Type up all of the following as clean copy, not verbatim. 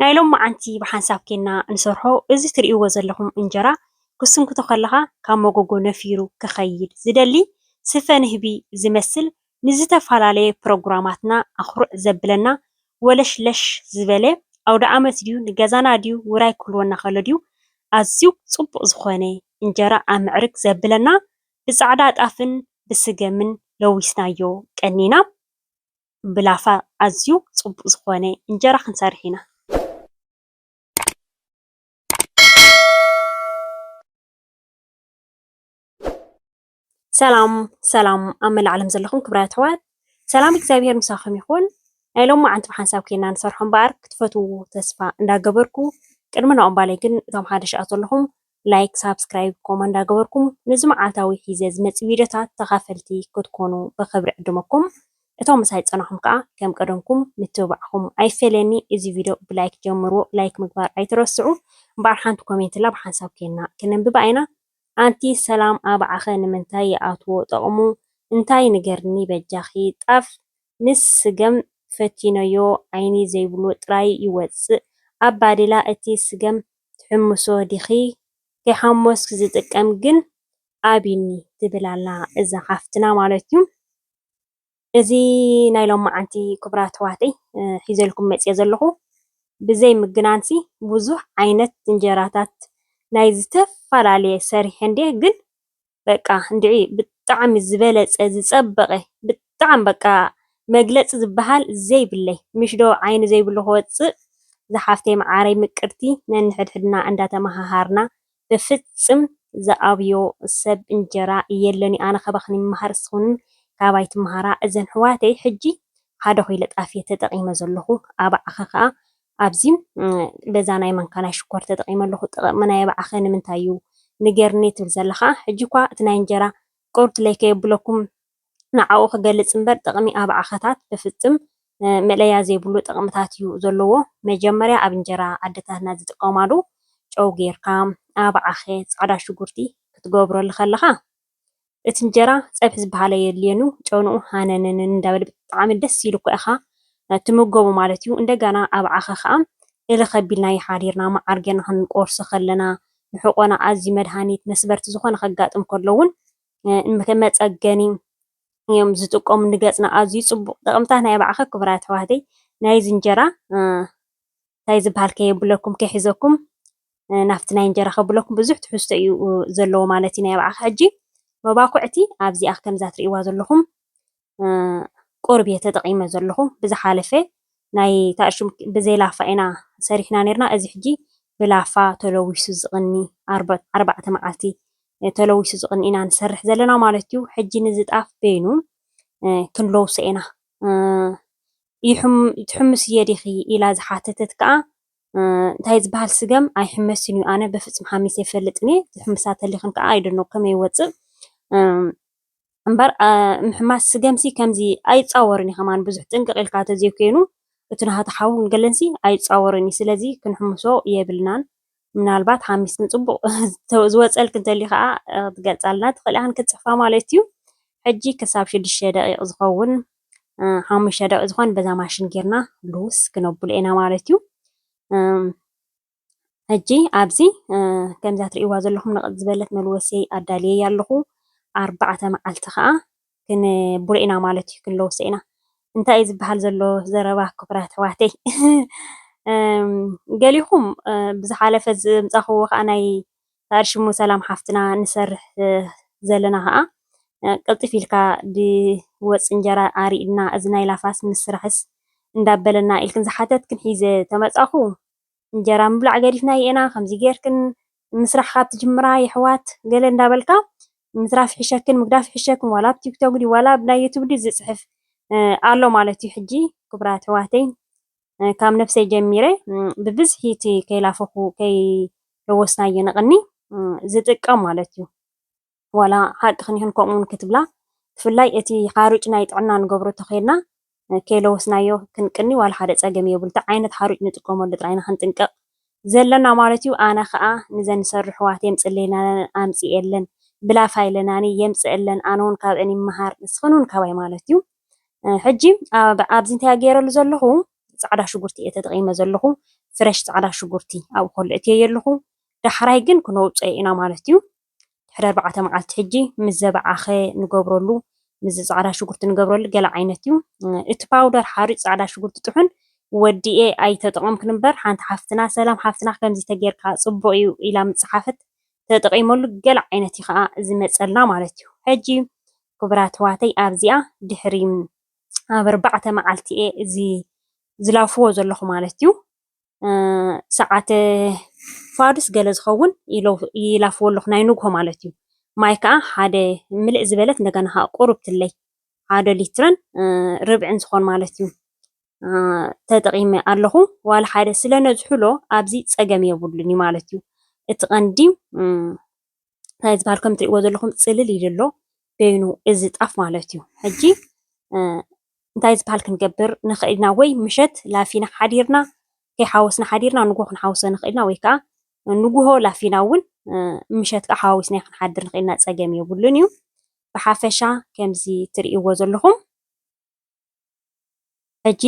ናይሎም መዓንቲ ብሓንሳብ ኬና እንሰርሖ እዚ ትርእይዎ ዘለኹም እንጀራ ክስንክቶ ከለኻ ካብ መጎጎ ነፊሩ ክኸይድ ዝደሊ ስፈ ንህቢ ዝመስል ንዝተፈላለየ ፕሮግራማትና ኣኽሩዕ ዘብለና ወለሽለሽ ዝበለ ኣውደኣመት ድዩ ንገዛና ድዩ ውራይ ክህልወና ከሎ ድዩ ኣዝዩ ፅቡቕ ዝኾነ እንጀራ ኣብ ምዕርግ ዘብለና ብፃዕዳ ጣፍን ብስገምን ለዊስናዮ ቀኒና ብላፋ ኣዝዩ ፅቡቕ ዝኾነ እንጀራ ክንሰርሕ ኢና። ሰላም ሰላም ኣብ መላእ ዓለም ዘለኹም ክብራት ኣሕዋት ሰላም እግዚኣብሔር ምሳኹም ይኹን። ናይ ሎሚ መዓልቲ ብሓንሳብ ኬና ንሰርሖ እምበር ክትፈትውዎ ተስፋ እንዳገበርኩ ቅድሚ ንኦም ግን እቶም ሓደሽ ዘለኹም ላይክ ሳብስክራይብ ኮመንት እንዳገበርኩም ነዚ መዓልታዊ ሒዘ ዝመፅእ ቪድዮታት ተኻፈልቲ ክትኮኑ ብክብሪ ዕድመኩም። እቶም ምሳይ ፀናኹም ከዓ ከም ቀደምኩም ምትብባዕኹም ኣይፈለየኒ። እዚ ቪድዮ ብላይክ ጀምርዎ፣ ላይክ ምግባር ኣይትረስዑ። እምበር ሓንቲ ኮሜንት ላ ብሓንሳብ ኬና ክነንብባ ኢና። ኣንቲ ሰላም ኣባዓኸ ንምንታይ ይኣትዎ ጠቕሙ እንታይ ንገርኒ በጃኺ ጣፍ ምስ ስገም ፈቲነዮ ዓይኒ ዘይብሉ ጥራይ ይወፅእ ኣብ ባዴላ እቲ ስገም ትሕምሶ ዲኺ ከይሓሞስክ ዝጥቀም ግን ኣቢኒ ትብላላ እዛ ሓፍትና ማለት እዩ። እዚ ናይ ሎም መዓልቲ ክቡራት ኣሕዋተይ ሒዘልኩም መፅየ ዘለኹ ብዘይ ምግናንሲ ብዙሕ ዓይነት እንጀራታት ናይ ዝተፈላለየ ሰሪሐ እንዴ ግን በቃ እንድዒ ብጣዕሚ ዝበለፀ ዝፀበቐ ብጣዕሚ በቃ መግለፂ ዝበሃል ዘይብለይ ምሽዶ ዓይኒ ዘይብሉ ክወፅእ ዝሓፍተይ ማዓረይ ምቅርቲ ነንሕድሕድና እንዳተመሃሃርና ብፍፅም ዝኣብዮ ሰብ እንጀራ የለን እዩ። ኣነ ካባኽኒ ምምሃር እስኹን ካባይ ትመሃራ እዘን ኣሕዋተይ ሕጂ ሓደ ኺሎ ጣፍ እየ ተጠቒመ ዘለኹ ኣባዓኸ ከዓ ኣብዚ በዛ ናይ ማንካ ናይ ሽኮር ተጠቒመ ኣለኹ። ጥቕሚ ናይ ኣባዓኸ ንምንታይ እዩ ንገርኒ ትብል ዘለኻ ሕጂ እኳ እቲ ናይ እንጀራ ቁርት ለይ ከየብለኩም ንዓኡ ክገልፅ እምበር ጥቕሚ ኣባዓኸታት ብፍፅም መለያ ዘይብሉ ጥቕምታት እዩ ዘለዎ። መጀመርያ ኣብ እንጀራ ኣዴታትና ዝጥቀማሉ ጨው ጌርካ ኣባዓኸ ፃዕዳ ሽጉርቲ ክትገብረሉ ከለኻ እቲ እንጀራ ፀብሒ ዝበሃል የድልየኑ ጨንኡ ሃነነን እንዳበለ ብጣዕሚ ደስ ኢሉ እኳ ኢኻ ትምገቡ ማለት እዩ። እንደገና ኣባዓኸ ከዓ እሊ ከቢልና ይሓዲርና መዓር ጌርና ክንቆርሶ ከለና ንሕቆና ኣዝዩ መድሃኒት መስበርቲ ዝኾነ ከጋጥም ከሎ እውን መፀገኒ እዮም ዝጥቀሙ ንገፅና ኣዝዩ ፅቡቕ ጥቕምታት ናይ ኣባዓኸ ክቡራት ኣሕዋተይ ናይዚ እንጀራ እንታይ ዝበሃል ከየብለኩም ከይሒዘኩም ናብቲ ናይ እንጀራ ከብለኩም ብዙሕ ትሕዝቶ እዩ ዘለዎ ማለት እዩ። ናይ ኣባዓኸ ሕጂ መባኩዕቲ ኣብዚኣ ከምዛ ትርእይዋ ዘለኹም ቁርብ እየ ተጠቒመ ዘለኹ ብዝሓለፈ ናይ ታእሽም ብዘይ ላፋ ኢና ሰሪሕና ነርና እዚ ሕጂ ብላፋ ተለዊሱ ዝቕኒ 4 መዓልቲ ተለዊሱ ዝቕኒ ኢና ንሰርሕ ዘለና ማለት እዩ። ሕጂ ንዚ ጣፍ በይኑ ክንለውሶ ኢና ትሕምስ እየ ዲኺ ኢላ ዝሓተተት ከዓ እንታይ ዝበሃል ስገም ኣይሕመስን እዩ። ኣነ ብፍፅም ሓሚሰ ኣይፈልጥን እየ ዝሕምሳ ተሊኽን ከዓ ኣይደኖ ከመይ ይወፅእ እምበር ምሕማስ ስገምሲ ከምዚ ኣይፃወርን እዩ። ከማን ብዙሕ ጥንቅቕ ኢልካ ተዘይኮይኑ እቲ ናሃተሓው ንገለንሲ ኣይፃወርን እዩ። ስለዚ ክንሕምሶ የብልናን ምናልባት ሓሚስን ፅቡቕ ዝወፀልክ እንተልዩ ከዓ ክትገልፃልና ትኽእል ኢኻ ክትፅሕፋ ማለት እዩ። ሕጂ ክሳብ 6 ደቂቕ ዝኸውን 5 ደቂቕ ዝኾን በዛ ማሽን ጌርና ልውስ ክነብሎ ኢና ማለት እዩ። ሕጂ ኣብዚ ከምዛ ትርእይዋ ዘለኹም ንቕፅ ዝበለት መልወሰይ ኣዳልየ ኣለኹ 4 መዓልቲ ከዓ ክንብሎ ኢና ማለት እዩ ክንለውሶ ኢና። እንታይ እዩ ዝበሃል ዘሎ ዘረባ ክቡራት ኣሕዋተይ ገሊኹም ብዝሓለፈ ዝምፃኽዎ ከዓ ናይ ታሪሽሙ ሰላም ሓፍትና ንሰርሕ ዘለና ከዓ ቅልጥፍ ኢልካ ድወፅ እንጀራ ኣሪእና እዚ ናይ ላፋስ ምስራሕስ እንዳበለና ኢልክን ዝሓተትክን ሒዘ ተመፃኹ እንጀራ ምብላዕ ገዲፍና ኢና ከምዚ ጌርክን ምስራሕ ካብ ትጅምራ ይሕዋት ገለ እንዳበልካ ምትራፍ ይሕሸክን ምግዳፍ ይሕሸክን ዋላ ብቲክቶክ ድዩ ዋላ ብናይ ዩቱብ ድዩ ዝፅሕፍ ኣሎ ማለት እዩ። ሕጂ ክቡራት ኣሕዋተይ ካብ ነፍሰይ ጀሚረ ብብዝሒ እቲ ከይላፈኹ ከይለወስናዮ ንቕኒ ዝጥቀም ማለት እዩ። ዋላ ሓቂ ክኒህን ከምኡውን ክትብላ ብፍላይ እቲ ሓሩጭ ናይ ጥዕና ንገብሮ ተኸይድና ከይለወስናዮ ክንቅኒ ዋላ ሓደ ፀገም የብሉ እንታይ ዓይነት ሓሩጭ ንጥቀመሉ ጥራይና ክንጥንቀቕ ዘለና ማለት እዩ። ኣነ ከዓ ንዘን ዝሰርሑ ኣሕዋት የምፅለና ኣምፂአለን ብላፋ ኢለናኒ የምፅአለን ኣነ እውን ካብአን ይመሃር ንስኽን እውን ካባይ ማለት እዩ። ሕጂ ኣብዚ እንታይ ገይረሉ ዘለኹ ፃዕዳ ሽጉርቲ እየ ተጠቒመ ዘለኹ ፍረሽ ፃዕዳ ሽጉርቲ ኣብኡ ከሎ እትየ ኣለኹ ዳሕራይ ግን ክነውፅኦ ኢና ማለት እዩ ድሕሪ 4 መዓልቲ ሕጂ ምስ ዘበዓኸ ንገብረሉ ምስ ፃዕዳ ሽጉርቲ ንገብረሉ ገለ ዓይነት እዩ እቲ ፓውደር ሓሩጭ ፃዕዳ ሽጉርቲ ጥሑን ወዲኤ ኣይተጠቐምኩን እምበር ሓንቲ ሓፍትና ሰላም ሓፍትና ከምዚ ተጌርካ ፅቡቅ እዩ ኢላ ምፅሓፈት ተጠቒመሉ ገለ ዓይነት እዩ ከዓ ዝመፀልና ማለት እዩ ሕጂ ክቡራት ኣሕዋተይ ኣብዚኣ ድሕሪ ኣብ 4 መዓልቲ እየ እዚ ዝላፍዎ ዘለኹ ማለት እዩ ሰዓት ፋዱስ ገለ ዝኸውን ይላፍዎ ኣለኹ ናይ ንግሆ ማለት እዩ ማይ ከዓ ሓደ ምልእ ዝበለት እንደገና ከዓ ቁሩብ ትለይ 1 ሊትርን ርብዕን ዝኮን ማለት እዩ ተጠቒመ ኣለኹ ዋላ ሓደ ስለ ነዝሕሎ ኣብዚ ፀገም የብሉን እዩ ማለት እዩ እቲ ቀንዲ እንታይ ዝበሃል ከም ትሪእዎ ዘለኹም ፅልል ኢሉ ኣሎ በይኑ እዚ ጣፍ ማለት እዩ ሕጂ እንታይ ዝበሃል ክንገብር ንኽእል ኢና ወይ ምሸት ላፊና ሓዲርና ከይሓወስና ሓዲርና ንግሆ ክንሓውሶ ንኽእል ኢና ወይ ከዓ ንግሆ ላፊና እውን ምሸት ከዓ ሓዋዊስና ክንሓድር ንኽእል ኢና ፀገም የብሉን እዩ ብሓፈሻ ከምዚ ትሪእዎ ዘለኹም ሕጂ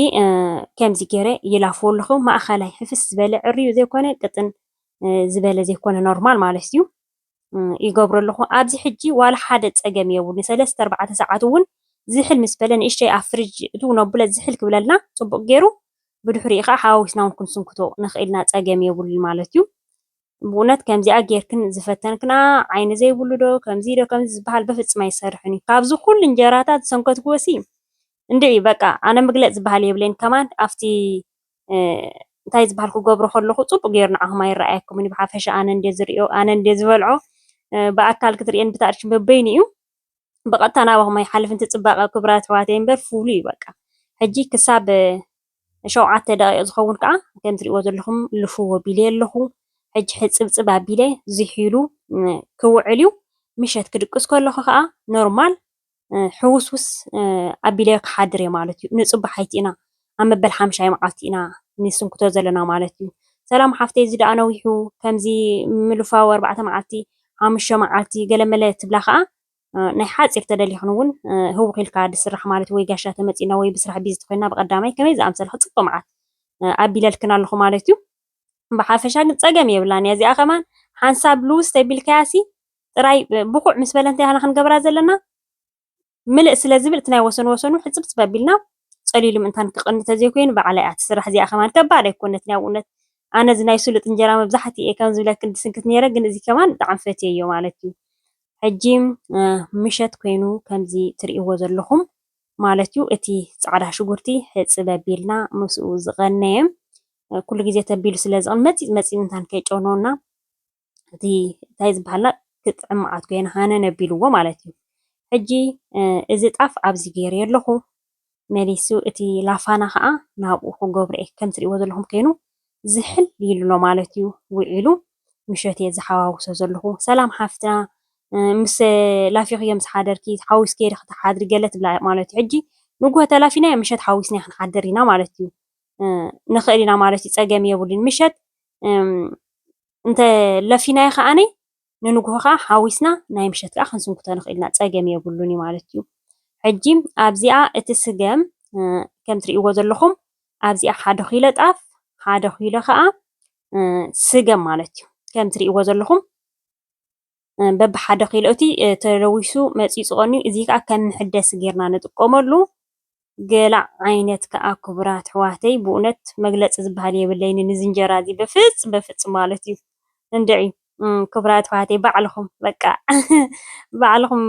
ከምዚ ገይረ ይላፍዎ ኣለኹ ማእኸላይ ሕፍስ ዝበለ ዕርዩ ዘይኮነ ቅጥን ዝበለ ዘይኮነ ኖርማል ማለት እዩ ይገብሮ ኣለኹ ኣብዚ ሕጂ ዋላ ሓደ ፀገም የብሉን 3-4 ሰዓት እውን ዝሕል ምስ በለ ንእሽተይ ኣብ ፍርጅ እቱ ነብለ ዝሕል ክብለልና ፅቡቅ ገይሩ ብድሕሪኡ ከዓ ሓዋዊስና እውን ክንስንክቶ ንኽእልና ፀገም የብሉን ማለት እዩ ብእውነት ከምዚኣ ጌርክን ዝፈተንክና ዓይኒ ዘይብሉ ዶ ከምዚ ዝበሃል በፍፅም ኣይሰርሕን እዩ ካብዚ ኩሉ እንጀራታት ዝሰንከትክዎ ሲ እንድዒ በቃ ኣነ ምግለፅ ዝበሃል የብለይን ከማን ኣብቲ እንታይ ዝበሃል ክገብሮ ከለኹ ፅቡቅ ገይሩ ንዓኹም ኣይረኣየኩምን ብሓፈሻ ኣነ እንደ ዝሪኦ ኣነ እንደ ዝበልዖ ብኣካል ክትሪአን ብታዕርሽ በበይኒ እዩ ብቐጥታ ናባኹም ኣይሓልፍ እንትፅባቐ ክቡራት ኣሕዋተይ እምበር ፍሉይ እዩ በቃ ሕጂ ክሳብ 7 ደቂቕ ዝኸውን ከዓ ከም ትሪእዎ ዘለኹም ልፍዎ ኣቢለ ኣለኹ ሕጂ ሕፅብፅብ ኣቢለ ዝሒሉ ክውዕል እዩ ምሸት ክድቅስ ከለኹ ከዓ ኖርማል ሕውስውስ ኣቢለ ክሓድር እየ ማለት እዩ ንፅቡሕ ኣይቲኢና ኣብ መበል 5 መዓልቲ ኢና ንስንክቶ ዘለና ማለት እዩ ሰላም ሓፍተይ እዚ ደኣ ነዊሑ ከምዚ ምልፋው 4 መዓልቲ 5 መዓልቲ ገለመለ ትብላ ከዓ ናይ ሓፂር ተደሊኽን እውን ህውኽ ኢልካ ድስራሕ ማለት ወይ ጋሻ ተመፂና ወይ ብስራሕ ቢዚ ኮይና ብቐዳማይ ከመይ ዝኣምሰለ ክፅቡቅ መዓት ኣቢለልክን ኣለኹ ማለት እዩ ብሓፈሻ ግን ፀገም የብላን እያ እዚኣ ከማን ሓንሳብ ልውስ ተቢልካያሲ ጥራይ ብኩዕ ምስ በለ እንታይ ኢና ክንገብራ ዘለና ምልእ ስለ ዝብል እቲ ናይ ወሰኑ ወሰኑ ሕፅብፅብ ኣቢልና ፀሊሉ ምእንታን ክቕኒ ተዘይኮይኑ ባዕላይ እያ ትስራሕ እዚኣ ከማን ከባድ ኣይኮነት ናይ እውነት ኣነ እዚ ናይ ስሉጥ እንጀራ መብዛሕትኡ እየ ከም ዝብለክን ድስንክት ነይረ ግን እዚ ከማን ብጣዕሚ ፈትየዮ ማለት እዩ ሕጂ ምሸት ኮይኑ ከምዚ ትሪእዎ ዘለኹም ማለት እዩ እቲ ፃዕዳ ሽጉርቲ ሕፅብ ኣቢልና ምስኡ ዝቐነየ ኩሉ ግዜ ተቢሉ ስለ ዝቕን መፂፅ መፂፅ ምንታን ከይጨነና እቲ እንታይ ዝበሃልና ክጥዕም መዓት ኮይና ሃነን ኣቢልዎ ማለት እዩ ሕጂ እዚ ጣፍ ኣብዚ ገይረ ኣለኹ መሊሱ እቲ ላፋና ከዓ ናብኡ ክገብሮ እየ ከም ትሪእዎ ዘለኹም ኮይኑ ዝሕል ኢሉሎ ማለት እዩ ውዒሉ ምሸት እየ ዝሓዋውሶ ዘለኹ ሰላም ሓፍትና ምስ ላፊኽዮ ምስ ሓደርኪ ሓዊስ ገይሪ ክትሓድሪ ገለ ትብላ ማለት እዩ ሕጂ ንግሆ ተላፊና ምሸት ሓዊስና ክንሓድር ኢና ማለት እዩ ንኽእል ኢና ማለት እዩ ፀገም የብሉን ምሸት እንተለፊናዮ ከዓነ ንንግሆ ከዓ ሓዊስና ናይ ምሸት ከዓ ክንስንክቶ ንኽእል ኢና ፀገም የብሉን እዩ ማለት እዩ ሕጂ ኣብዚኣ እቲ ስገም ከም ትሪእዎ ዘለኹም ኣብዚኣ 1 ኪሎ ጣፍ 1 ኪሎ ከዓ ስገም ማለት እዩ ከም ትሪእዎ ዘለኹም በቢ 1 ኪሎ እቲ ተለዊሱ መፂፁ ቀኒዩ እዚ ከዓ ከም ምሕደስ ጌርና ንጥቀመሉ ገለ ዓይነት ከዓ ክቡራት ኣሕዋተይ ብእውነት መግለፂ ዝበሃል የብለይን እዚ እንጀራ እዚ በፍፅም ማለት እዩ እንድዒ ክቡራት ኣሕዋተይ ባዕልኹም በቃ ባዕልኹም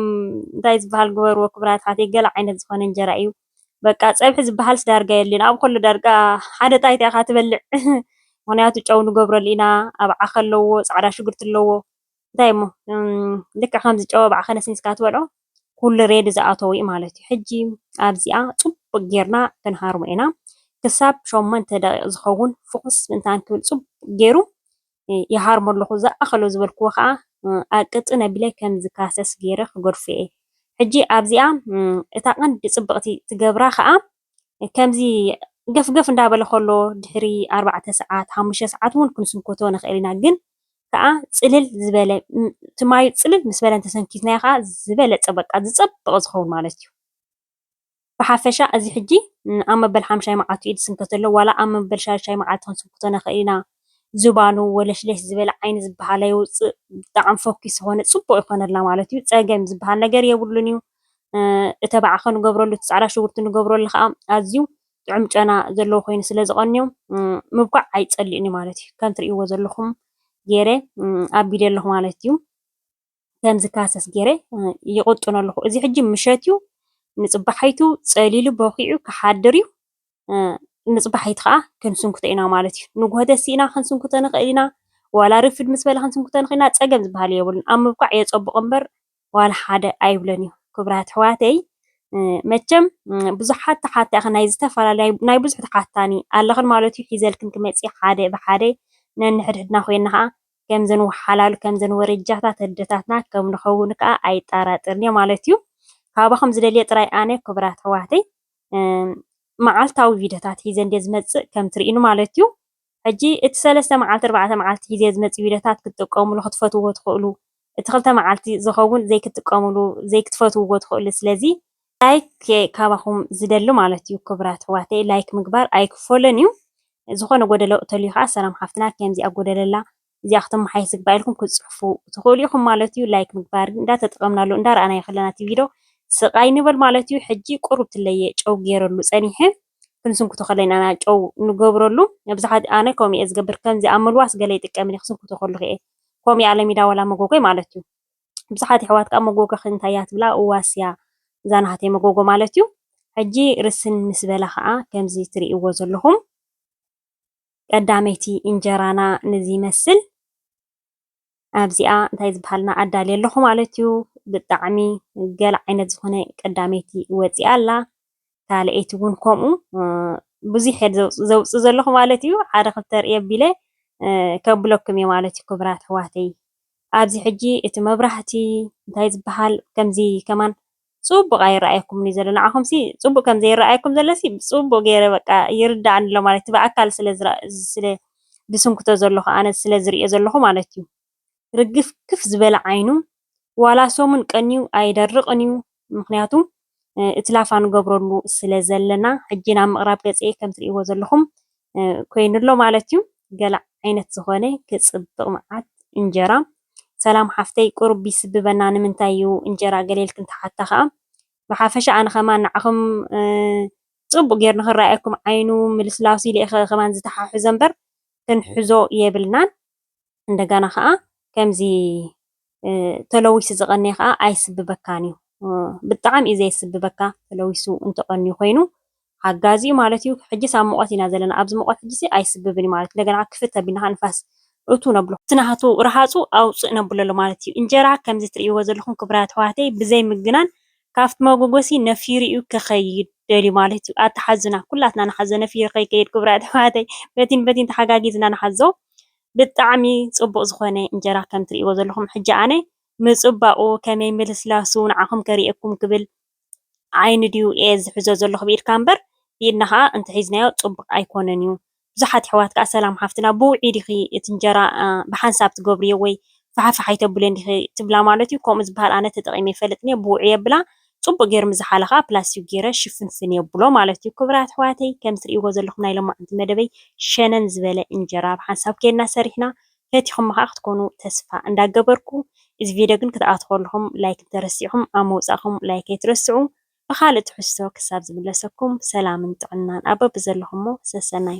እንታይ ዝበሃል ግበርዎ ክቡራት ኣሕዋተይ ገለ ዓይነት ዝኾነ እንጀራ እዩ በቃ ፀብሒ ዝበሃልስ ዳርጋ የለን ኣብ ኩሉ ዳርጋ ሓደ ጣይታ ኢኻ ትበልዕ ምክንያቱ ጨው ንገብረሉ ኢና ኣባዓኸ ኣለዎ ፃዕዳ ሽጉርቲ ኣለዎ እንታይ እሞ ልክዕ ከምዚ ጨው ኣባዓኸ ነስኒስካ ትበልዖ ኩሉ ሬዲ ዝኣተው እዩ ማለት እዩ ሕጂ ኣብዚኣ ፅቡቅ ጌርና ክንሃርሞ ኢና ክሳብ 8 ደቂቕ ዝኸውን ፍኹስ ምንታን ክብል ፅቡቅ ገይሩ ይሃርሞ ኣለኹ ዝኣኸሎ ዝበልክዎ ከዓ ኣብ ቅጥን ኣቢለ ከምዚ ካሰስ ገይረ ክገድፎ እየ ሕጂ ኣብዚኣ እታ ቀንዲ ፅብቕቲ ትገብራ ከዓ ከምዚ ገፍገፍ እንዳበለ ከሎ ድሕሪ 4 ሰዓት 5 ሰዓት እውን ክንስንከቶ ንኽእል ኢና ግን ከዓ ፅልል ዝበለ እቲ ማዩ ፅልል ምስ በለ እንተሰንኪትናዮ ከዓ ዝበለፀ በቃ ዝፀብቕ ዝኸውን ማለት እዩ ብሓፈሻ እዚ ሕጂ ኣብ መበል 5 መዓልቱ እዩ ዝስንከት ዘሎ ዋላ ኣብ መበል 6 መዓልቲ ክንስንክቶ ንኽእል ኢና። ዝባኑ ወለሽለሽ ዝበለ ዓይኒ ዝበሃል ኣይውፅእ ብጣዕሚ ፎኪስ ዝኾነ ፅቡቅ ይኾነልና ማለት እዩ። ፀገም ዝበሃል ነገር የብሉን እዩ። እተባዕኸ ንገብረሉ እቲ ፃዕዳ ሽጉርቲ ንገብረሉ ከዓ ኣዝዩ ጥዑም ጨና ዘለዎ ኮይኑ ስለ ዝቐንዮ ምብኳዕ ኣይፀልእን እዩ ማለት እዩ። ከም ትርእይዎ ዘለኹም ገይረ ኣቢለ ኣለኹ ማለት እዩ። ከምዚ ካሰስ ገይረ ይቕጥኖ ኣለኹ። እዚ ሕጂ ምሸት እዩ ንፅባሐይቱ ፀሊሉ በኺዑ ክሓድር እዩ። ንፅባሐይቲ ከዓ ክንስንክቶ ኢና ማለት እዩ። ንጉሆ ተሲእና ክንስንክቶ ንኽእል ኢና ዋላ ርፍድ ምስ በለ ክንስንክቶ ንኽእል ኢና ፀገም ዝበሃል የብሉን። ኣብ ምብኳዕ የፀብቕ እምበር ዋላ ሓደ ኣይብለን እዩ። ክቡራት ኣሕዋተይ መቸም ብዙሓት ተሓታኺ ናይ ዝተፈላለዩ ናይ ብዙሕ ተሓታኒ ኣለኽን ማለት እዩ። ሒዘልክን ክመፅእ ሓደ ብሓደ ነንሕድሕድና ኮይና ከዓ ከምዘን ወሓላሉ ከምዘን ወረጃታት ኣዴታትና ከም ንኸውን ከዓ ኣይጠራጠርን እየ ማለት እዩ። ካባኹም ዝደልየ ጥራይ ኣነ ክቡራት ኣሕዋተይ መዓልታዊ ቪድዮታት ሒዘ እንድየ ዝመፅእ ከም ትርእኑ ማለት እዩ። ሕጂ እቲ 3 መዓልቲ 4 መዓልቲ ሒዘ ዝመፅእ ቪድዮታት ክትጥቀምሉ ክትፈትውዎ ትኽእሉ እቲ 2 መዓልቲ ዝኸውን ዘይክትጥቀምሉ ዘይክትፈትውዎ ትኽእሉ። ስለዚ ላይክ ካባኹም ዝደሊ ማለት እዩ ክቡራት ኣሕዋተይ ላይክ ምግባር ኣይክፈሎን እዩ። ዝኾነ ጎደሎ እተልዩ ከዓ ሰላም ሓፍትና ከምዚ ኣጎደለላ እዚኣ ክትመሓየሽ ዝግባእ ኢልኩም ክትፅሕፉ ትኽእሉ ኢኹም ማለት እዩ። ላይክ ምግባር እንዳተጠቐምናሉ እንዳረኣናዮ ከለና እቲ ቪድዮ ስቃይ ንበል ማለት እዩ። ሕጂ ቁሩብ ትለየ ጨው ገይረሉ ፀኒሐ ክንስንክቶ ከለና ጨው ንገብረሉ ብዙሓት ኣነ ከምኡ እየ ዝገብር። ከምዚ ኣብ ምልዋስ ገለ ይጥቀም እየ ክስንክቶ ከለኹ እየ ከምኡ ኣለሚዳ ዋላ መጎጎይ ማለት እዩ። ብዙሓት ኣሕዋት ከዓ መጎጎ እንታይ እያ ትብላ እዋስያ እዛ ናሃተይ መጎጎ ማለት እዩ። ሕጂ ርስን ምስ በላ ከዓ ከምዚ ትርእይዎ ዘለኹም ቀዳመይቲ እንጀራና ነዚ ይመስል ኣብዚኣ እንታይ ዝበሃልና ኣዳልየ ኣለኹ ማለት እዩ። ብጣዕሚ ገለ ዓይነት ዝኾነ ቀዳመይቲ ወፂኣ ኣላ ካልአይቲ እውን ከምኡ ብዙሕ እየ ዘውፅእ ዘለኹ ማለት እዩ። ሓደ ክልተ ርአ ኣቢለ ከብለኩም እየ ማለት እዩ ክቡራት ኣሕዋተይ። ኣብዚ ሕጂ እቲ መብራህቲ እንታይ ዝበሃል ከምዚ ከማን ፅቡቅ ኣይረኣየኩምን እዩ ዘሎ። ንዓኹምሲ ፅቡቅ ከም ዘይረኣየኩም ዘሎሲ ፅቡቅ ገይረ በቃ ይርዳእኒ ኣሎ ማለት እዩ። ብኣካል ስለ ዝስንክቶ ዘለኹ ኣነ ስለ ዝሪኦ ዘለኹ ማለት እዩ። ርግፍ ክፍ ዝበለ ዓይኑ ዋላ ሰሙን ቀንዩ ኣይደርቕን እዩ። ምክንያቱ እቲ ላፋ ንገብረሉ ስለ ዘለና ሕጂ ናብ ምቕራብ ገፀ ከም ትርእይዎ ዘለኹም ኮይኑ ኣሎ ማለት እዩ። ገለ ዓይነት ዝኾነ ክፅብቕ መዓት እንጀራ ሰላም ሓፍተይ ቁርቢ ይስብበና ንምንታይ እዩ እንጀራ ገሌልክን ተሓታ ከዓ ብሓፈሻ ኣነ ኸማን ንዓኹም ፅቡቅ ጌር ንኽረኣየኩም ዓይኑ ምልስላሱ ኢለ ኸማን ዝተሓሕዞ እምበር ክንሕዞ የብልናን። እንደገና ከዓ ከምዚ ተለዊሱ ዝቐነየ ከዓ ኣይስብበካን እዩ። ብጣዕሚ እዩ ዘይስብበካ ተለዊሱ እንተቐንዩ ኮይኑ ሓጋዚ እዩ ማለት እዩ። ሕጂስ ኣብ ሙቐት ኢና ዘለና ኣብዚ ሙቐት ሕጂሲ ኣይስብብን እዩ ማለት እንደገና ክፍት ኣቢልና ከዓ ንፋስ እቱ ነብሎ እቲ ናሃቱ ረሃፁ ኣውፅእ ነብሎ ኣሎ ማለት እዩ። እንጀራ ከምዚ ትርእይዎ ዘለኹም ክቡራት ኣሕዋተይ ብዘይ ምግናን ካብቲ መጎጎሲ ነፊሩ እዩ ክኸይድ ደልዩ ማለት እዩ። ኣተሓዝና ኩላትና ንሓዞ ነፊሩ ከይከይድ ክቡራት ኣሕዋተይ በቲን ተሓጋጊዝና ንሓዞ ብጣዕሚ ፅቡቅ ዝኾነ እንጀራ ከም ትርእይዎ ዘለኹም ሕጂ ኣነ ምፅባቁ ከመይ ምልስላሱ ንዓኹም ከሪአኩም ክብል ዓይኒ ድዩ እየ ዝሕዞ ዘለኹ ብኢድካ እምበር ብኢድና ከዓ እንተሒዝናዮ ፅቡቅ ኣይኮነን እዩ። ብዙሓት ኣሕዋት ከዓ ሰላም ሓፍትና ብውዒ ዲኺ እቲ እንጀራ ብሓንሳብ ትገብርዮ ወይ ፋሓፋሕ ኣይተብለን ዲኺ ትብላ ማለት እዩ። ከምኡ ዝበሃል ኣነ ተጠቒመ ኣይፈልጥን እየ ብውዒ የብላ ፅቡቅ ገይሩ ምዝሓለ ከዓ ፕላስቲክ ገይረ ሽፍንፍን የብሎ ማለት እዩ። ክቡራት ኣሕዋተይ ከም ትርእይዎ ዘለኹም ናይ ሎማዓንቲ መደበይ ሸነን ዝበለ እንጀራ ብሓንሳብ ኬድና ሰሪሕና ፈቲኹም ከዓ ክትኮኑ ተስፋ እንዳገበርኩ እዚ ቪድዮ ግን ክትኣትዉ ከለኹም ላይክ እንተረሲዕኹም ኣብ ምውፃእኹም ላይክ ኣይትረስዑ። ብካልእ ትሕዝቶ ክሳብ ዝምለሰኩም ሰላምን ጥዕናን ኣብ በቢ ዘለኹሞ ሰሰናይ